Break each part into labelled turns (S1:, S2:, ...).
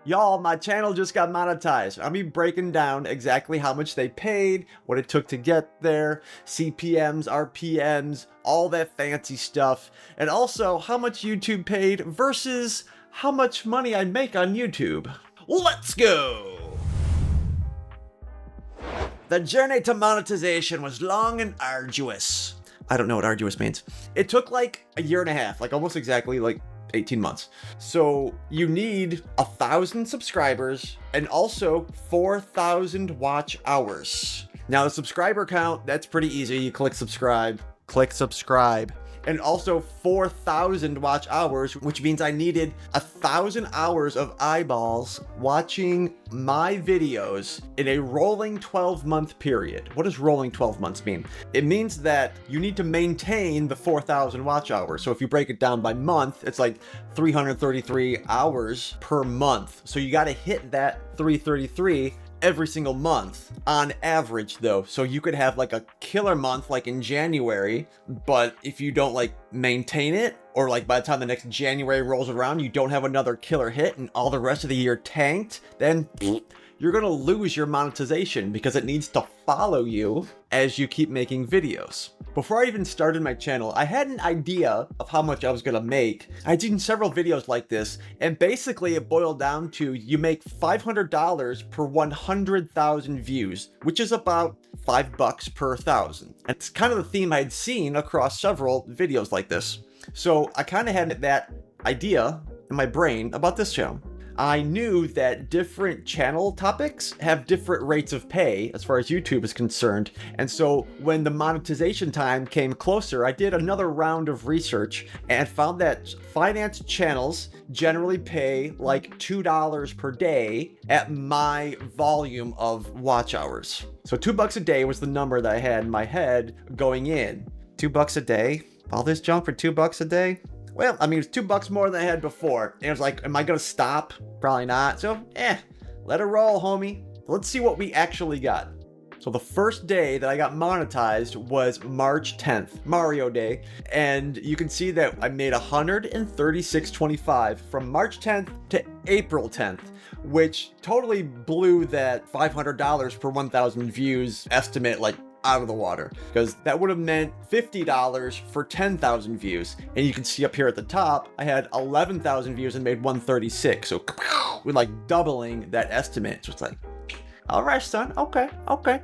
S1: Y'all, my channel just got monetized. I'll be breaking down exactly how much they paid, what it took to get there, CPMs, RPMs, all that fancy stuff, and also how much YouTube paid versus how much money I make on YouTube. Let's go! The journey to monetization was long and arduous. I don't know what arduous means. It took like a year and a half, like almost exactly like 18 months. So you need 1,000 subscribers and also 4,000 watch hours. Now the subscriber count, that's pretty easy. You click subscribe, and also 4,000 watch hours, which means I needed 1,000 hours of eyeballs watching my videos in a rolling 12-month period. What does rolling 12 months mean? It means that you need to maintain the 4,000 watch hours. So if you break it down by month, it's like 333 hours per month. So you got to hit that 333 every single month on average though. So you could have like a killer month like in January, but if you don't like maintain it, or like by the time the next January rolls around, you don't have another killer hit and all the rest of the year tanked, then you're gonna lose your monetization because it needs to follow you as you keep making videos. Before I even started my channel, I had an idea of how much I was gonna make. I'd seen several videos like this, and basically it boiled down to you make $500 per 100,000 views, which is about $5 per 1,000. And it's kind of the theme I'd seen across several videos like this. So I kind of had that idea in my brain about this channel. I knew that different channel topics have different rates of pay as far as YouTube is concerned. And so when the monetization time came closer, I did another round of research and found that finance channels generally pay like $2 per day at my volume of watch hours. So $2 a day was the number that I had in my head going in. $2 a day? All this junk for $2 a day? Well, I mean, it's $2 more than I had before. And it was like, am I gonna stop? Probably not. So, let it roll, homie. Let's see what we actually got. So the first day that I got monetized was March 10th, Mario Day. And you can see that I made $136.25 from March 10th to April 10th, which totally blew that $500 per 1,000 views estimate like out of the water, because that would have meant $50 for 10,000 views. And you can see up here at the top, I had 11,000 views and made 136. So we're like doubling that estimate. So it's like, all right, son. Okay.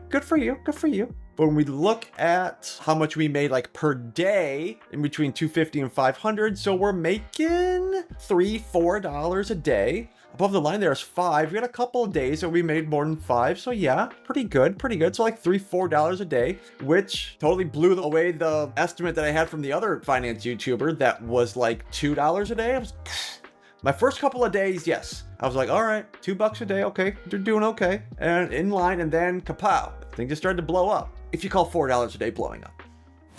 S1: Good for you. But when we look at how much we made like per day in between 250 and 500, so we're making $3-4 a day. Above the line there's 5. We had a couple of days that we made more than 5. So yeah, pretty good. So like $3-4 a day, which totally blew away the estimate that I had from the other finance YouTuber that was like $2 a day. My first couple of days, yes. I was like, all right, $2 a day. Okay, you're doing okay. And in line, and then kapow, things just started to blow up. If you call $4 a day blowing up.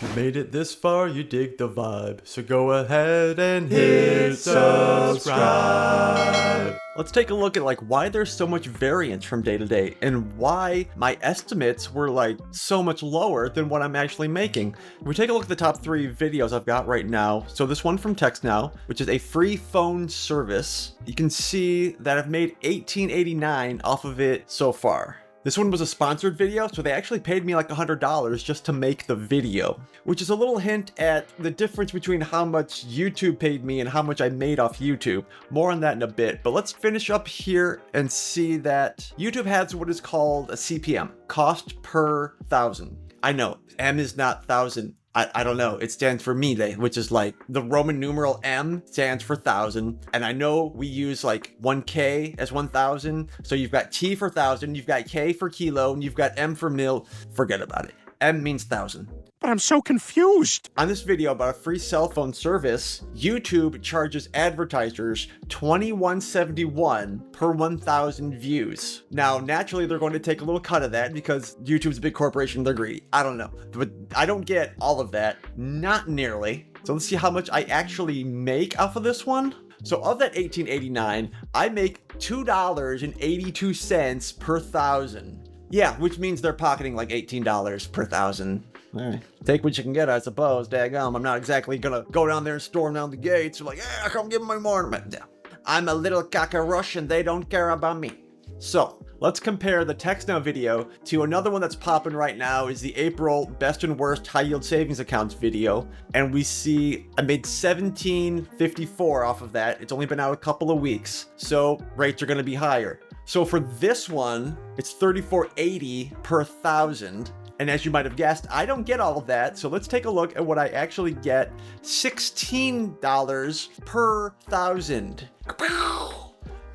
S1: You made it this far, you dig the vibe. So go ahead and hit subscribe. Let's take a look at like why there's so much variance from day to day and why my estimates were like so much lower than what I'm actually making. If we take a look at the top 3 videos I've got right now. So this one from TextNow, which is a free phone service. You can see that I've made $18.89 off of it so far. This one was a sponsored video, so they actually paid me like $100 just to make the video, which is a little hint at the difference between how much YouTube paid me and how much I made off YouTube. More on that in a bit, but let's finish up here and see that YouTube has what is called a CPM, cost per 1,000. I know, M is not 1,000. I don't know. It stands for mille, which is like the Roman numeral M stands for 1,000. And I know we use like 1K as 1,000. So you've got T for 1,000, you've got K for kilo, and you've got M for mil. Forget about it. M means 1,000.
S2: But I'm so confused.
S1: On this video about a free cell phone service, YouTube charges advertisers $21.71 per 1,000 views. Now, naturally, they're going to take a little cut of that because YouTube's a big corporation, they're greedy. I don't know, but I don't get all of that, not nearly. So let's see how much I actually make off of this one. So of that $18.89, I make $2.82 per 1,000. Yeah, which means they're pocketing like $18 per 1,000. All right. Take what you can get, I suppose. Daggum, I'm not exactly gonna go down there and storm down the gates. Like, yeah, come give me more. Yeah. I'm a little cockroach and they don't care about me. So let's compare the text now video to another one that's popping right now is the April best and worst high yield savings accounts video. And we see I made $17.54 off of that. It's only been out a couple of weeks, so rates are going to be higher. So for this one, it's $34.80 per thousand. And as you might have guessed, I don't get all of that. So let's take a look at what I actually get. $16 per thousand.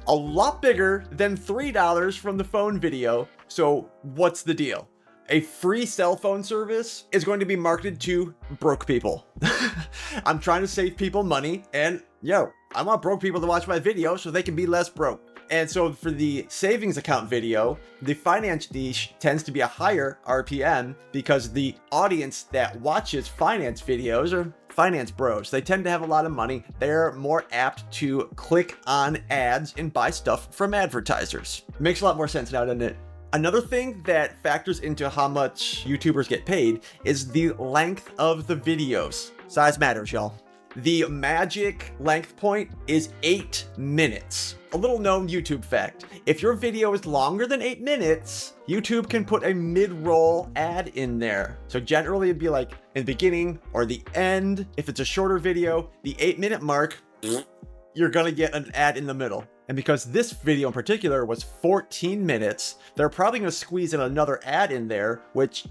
S1: A lot bigger than $3 from the phone video. So what's the deal? A free cell phone service is going to be marketed to broke people. I'm trying to save people money, and I want broke people to watch my video so they can be less broke. And so for the savings account video, the finance niche tends to be a higher RPM because the audience that watches finance videos are finance bros. They tend to have a lot of money. They're more apt to click on ads and buy stuff from advertisers. Makes a lot more sense now, doesn't it? Another thing that factors into how much YouTubers get paid is the length of the videos. Size matters, y'all. The magic length point is 8 minutes. A little known YouTube fact. If your video is longer than 8 minutes, YouTube can put a mid-roll ad in there. So generally it'd be like in the beginning or the end. If it's a shorter video, the 8-minute mark, you're gonna get an ad in the middle. And because this video in particular was 14 minutes, they're probably gonna squeeze in another ad in there, which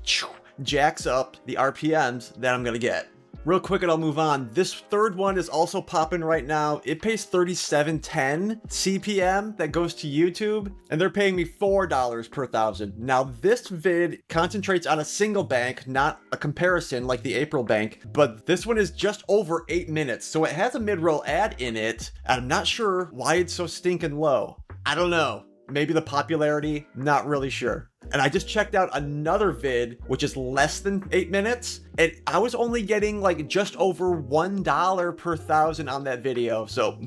S1: jacks up the RPMs that I'm gonna get. Real quick and I'll move on. This third one is also popping right now. It pays $37.10 CPM that goes to YouTube, and they're paying me $4 per thousand. Now this vid concentrates on a single bank, not a comparison like the April bank, but this one is just over 8 minutes. So it has a mid-roll ad in it, and I'm not sure why it's so stinking low. I don't know. Maybe the popularity, not really sure. And I just checked out another vid, which is less than 8 minutes, and I was only getting like just over $1 per thousand on that video. So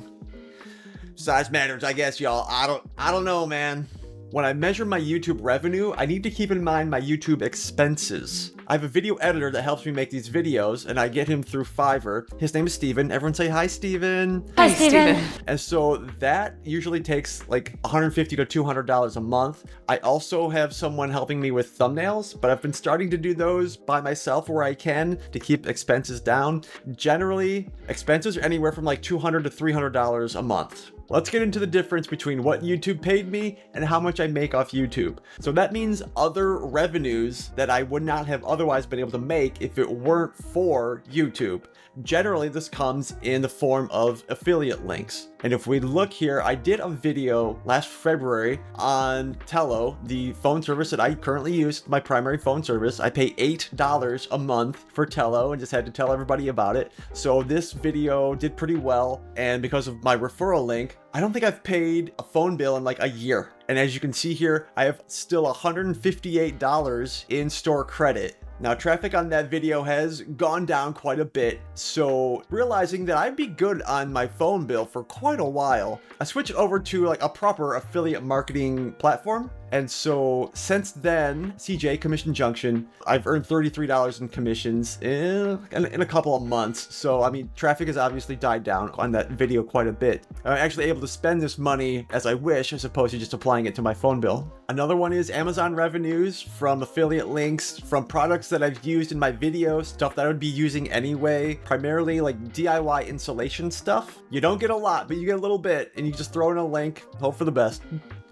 S1: size matters, I guess, y'all. I don't know, man. When I measure my YouTube revenue, I need to keep in mind my YouTube expenses. I have a video editor that helps me make these videos, and I get him through Fiverr. His name is Steven. Everyone say hi, Steven.
S3: Hi, Steven.
S1: And so that usually takes like $150 to $200 a month. I also have someone helping me with thumbnails, but I've been starting to do those by myself where I can to keep expenses down. Generally, expenses are anywhere from like $200 to $300 a month. Let's get into the difference between what YouTube paid me and how much I make off YouTube. So that means other revenues that I would not have otherwise been able to make if it weren't for YouTube. Generally, this comes in the form of affiliate links. And if we look here, I did a video last February on Tello, the phone service that I currently use, my primary phone service. I pay $8 a month for Tello and just had to tell everybody about it. So this video did pretty well. And because of my referral link, I don't think I've paid a phone bill in like a year. And as you can see here, I have still $158 in store credit. Now, traffic on that video has gone down quite a bit, so realizing that I'd be good on my phone bill for quite a while, I switched over to like a proper affiliate marketing platform. And so since then, CJ, Commission Junction, I've earned $33 in commissions in a couple of months. So, I mean, traffic has obviously died down on that video quite a bit. I'm actually able to spend this money as I wish, as opposed to just applying it to my phone bill. Another one is Amazon revenues from affiliate links, from products that I've used in my videos, stuff that I would be using anyway, primarily like DIY insulation stuff. You don't get a lot, but you get a little bit, and you just throw in a link, hope for the best.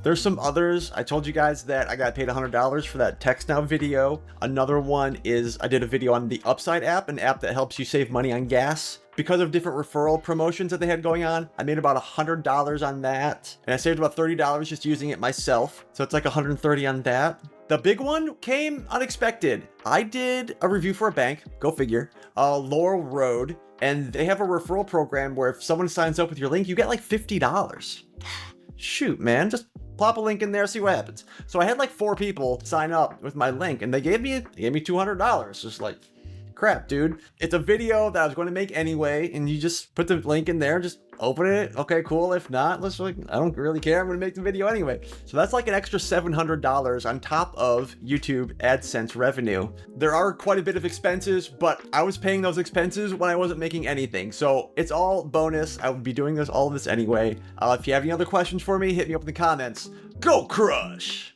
S1: There's some others. I told you guys that I got paid $100 for that Text Now video. Another one is I did a video on the Upside app, an app that helps you save money on gas. Because of different referral promotions that they had going on, I made about $100 on that. And I saved about $30 just using it myself. So it's like $130 on that. The big one came unexpected. I did a review for a bank, go figure, Laurel Road. And they have a referral program where if someone signs up with your link, you get like $50. Shoot, man, just plop a link in there, see what happens. So I had like 4 people sign up with my link, and they gave me $200. Just like, crap, dude. It's a video that I was going to make anyway, and you just put the link in there, just open it. Okay, cool. If not, let's like, I don't really care. I'm going to make the video anyway. So that's like an extra $700 on top of YouTube AdSense revenue. There are quite a bit of expenses, but I was paying those expenses when I wasn't making anything. So it's all bonus. I would be doing all of this anyway. If you have any other questions for me, hit me up in the comments. Go Crush!